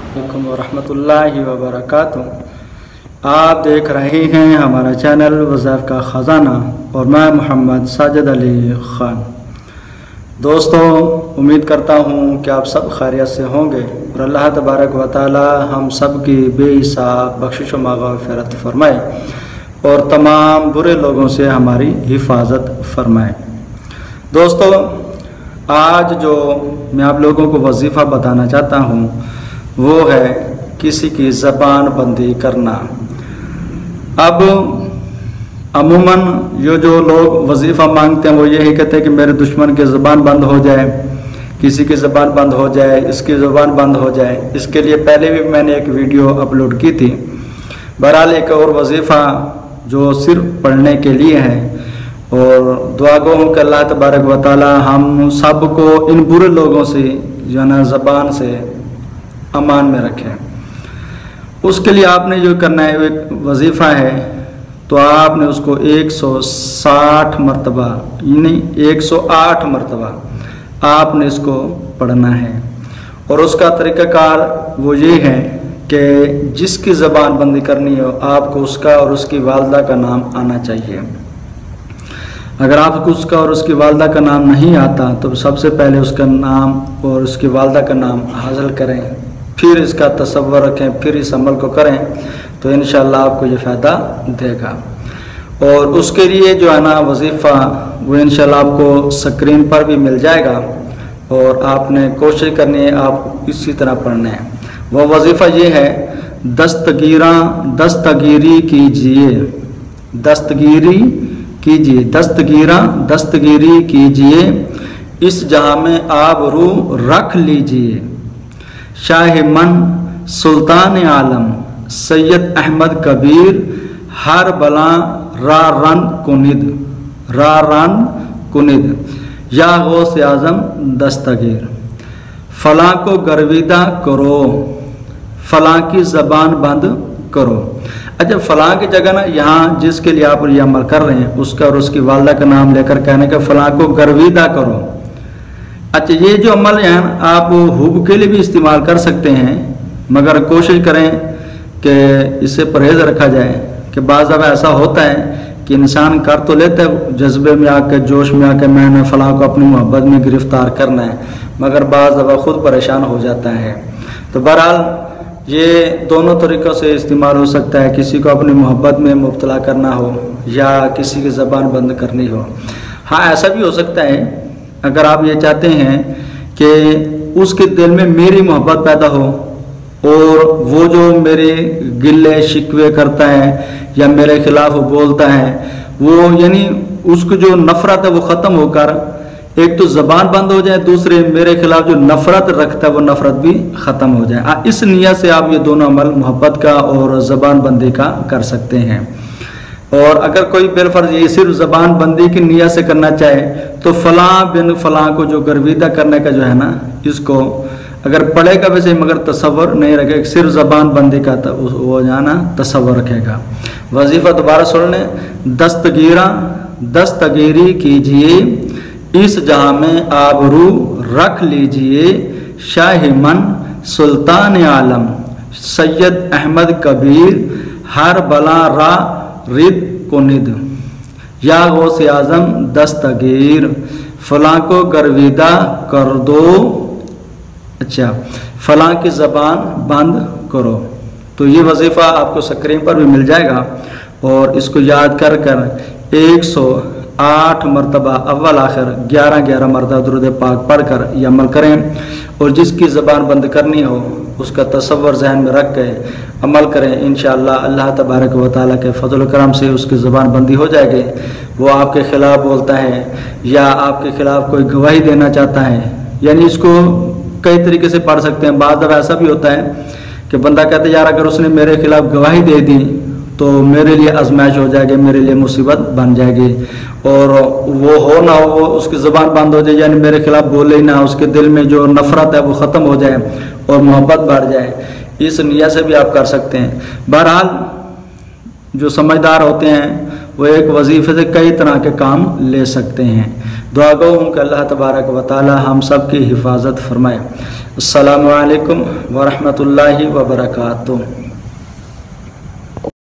अलैकुम वरहमतुल्लाहि वबरकातुह। आप देख रहे हैं हमारा चैनल वज़ाइफ का ख़ज़ाना और मैं मोहम्मद साजिद अली ख़ान। दोस्तों, उम्मीद करता हूँ कि आप सब खैरियत से होंगे और अल्लाह तबारक व तआला हम सब की बेहिसाब बख्शिश व मग़फ़िरत फ़रमाए और तमाम बुरे लोगों से हमारी हिफाजत फ़रमाए। दोस्तों, आज जो मैं आप लोगों को वजीफ़ा बताना चाहता हूँ वो है किसी की ज़बान बंदी करना। अब अमूमन ये जो लोग वजीफ़ा मांगते हैं वो यही कहते हैं कि मेरे दुश्मन की ज़बान बंद हो जाए, किसी की ज़बान बंद हो जाए, इसकी ज़बान बंद हो जाए। इसके लिए पहले भी मैंने एक वीडियो अपलोड की थी। बहरहाल एक और वजीफ़ा जो सिर्फ पढ़ने के लिए है और दुआ गो हूँ कि अल्लाह तबारक व तआला हम सब को इन बुरे लोगों से जो ना ज़बान से अमान में रखें। उसके लिए आपने जो करना है एक वजीफ़ा है, तो आपने उसको 160 मरतबा नहीं 108 मरतबा आपने इसको पढ़ना है। और उसका तरीक़ाकार वो ये है कि जिसकी ज़बान बंदी करनी हो आपको उसका और उसकी वालदा का नाम आना चाहिए। अगर आपको उसका और उसकी वालदा का नाम नहीं आता तो सबसे पहले उसका नाम और उसकी वालदा का नाम हासिल करें, फिर इसका तसव्वुर रखें, फिर इस अमल को करें तो इंशाअल्लाह आपको ये फ़ायदा देगा। और उसके लिए जो है ना वजीफ़ा वो इंशाअल्लाह आपको स्क्रीन पर भी मिल जाएगा और आपने कोशिश करनी है आप इसी तरह पढ़ना है। वो वजीफ़ा ये है, दस्तगीरी कीजिए, दस्तगीरी कीजिए, दस्तगीरी कीजिए, इस जहाँ में आबरू रख लीजिए। शाह मन सुल्तान आलम सैयद अहमद कबीर हर बला रा रन कुनिद या गौस आज़म दस्तगीर। फलां को गर्विदा करो, फलां की ज़बान बंद करो। अच्छा, फलां की जगह ना यहाँ जिसके लिए आप ये अमल कर रहे हैं उसका और उसकी वालदा का नाम लेकर कहने का फलां को गर्विदा करो। अच्छा, ये जो अमल है आप हुब के लिए भी इस्तेमाल कर सकते हैं, मगर कोशिश करें कि इससे परहेज़ रखा जाए कि बाज़ दफ़ा ऐसा होता है कि इंसान कर तो लेता है जज्बे में आकर, जोश में आकर मैंने फ़लाँ को अपनी मोहब्बत में गिरफ़्तार करना है, मगर बाज़ दफ़ा ख़ुद परेशान हो जाता है। तो बहरहाल ये दोनों तरीक़ों से इस्तेमाल हो सकता है, किसी को अपनी मोहब्बत में मुब्तला करना हो या किसी की ज़बान बंद करनी हो। हाँ, ऐसा भी हो सकता है अगर आप ये चाहते हैं कि उसके दिल में मेरी मोहब्बत पैदा हो और वो जो मेरे गिले शिकवे करता है या मेरे खिलाफ बोलता है वो यानी उसको जो नफ़रत है वो ख़त्म होकर एक तो ज़बान बंद हो जाए, दूसरे मेरे खिलाफ जो नफ़रत रखता है वो नफ़रत भी ख़त्म हो जाए। इस नियत से आप ये दोनों अमल मोहब्बत का और ज़बान बंदी का कर सकते हैं। और अगर कोई बिलफर्ज ये सिर्फ ज़बान बंदी की नियत से करना चाहे तो फ़लाँ बिन फ़लाँ को जो गर्विदा करने का जो है ना, इसको अगर पढ़ेगा वैसे मगर तसव्वुर नहीं रखेगा, सिर्फ ज़बान बंदी का वो जाना तसव्वुर रखेगा। वजीफ़ा दोबारा सुन लें, दस्तगीरी कीजिए, इस जहाँ में आबरू रख लीजिए। शाह मन सुल्तान आलम सैयद अहमद कबीर हर बला रा रिद कुनिद या गौस आज़म दस्तगीर। फलां को गर्विदा कर दो, अच्छा फलां की ज़बान बंद करो। तो ये वजीफ़ा आपको स्क्रीन पर भी मिल जाएगा और इसको याद कर 108 मरतबा अव्वल आखिर 11 मरतबा दुरूद पाक पढ़कर ये अमल करें। और जिसकी ज़बान बंद करनी हो उसका तसव्वुर ज़हन में रख के अमल करें। इंशाअल्लाह अल्लाह तबारक व तआला के फजल करम से उसकी ज़बान बंदी हो जाएगी। वो आपके ख़िलाफ़ बोलता है या आपके ख़िलाफ़ कोई गवाही देना चाहता है, यानी इसको कई तरीके से पढ़ सकते हैं। बाज़ दफ़ा ऐसा भी होता है कि बंदा कहता है यार अगर उसने मेरे खिलाफ़ गवाही दे दी तो मेरे लिए आजमाइश हो जाएगी, मेरे लिए मुसीबत बन जाएगी, और वो हो ना हो उसकी ज़बान बंद हो जाए, यानी मेरे खिलाफ़ बोले ही ना, उसके दिल में जो नफ़रत है वो ख़त्म हो जाए और मोहब्बत बढ़ जाए। इस नियत से भी आप कर सकते हैं। बहरहाल जो समझदार होते हैं वो एक वजीफ़े से कई तरह के काम ले सकते हैं। دعا گو ہوں کہ اللہ تبارک و تعالی ہم سب کی حفاظت فرمائے۔ السلام علیکم ورحمۃ اللہ وبرکاتہ۔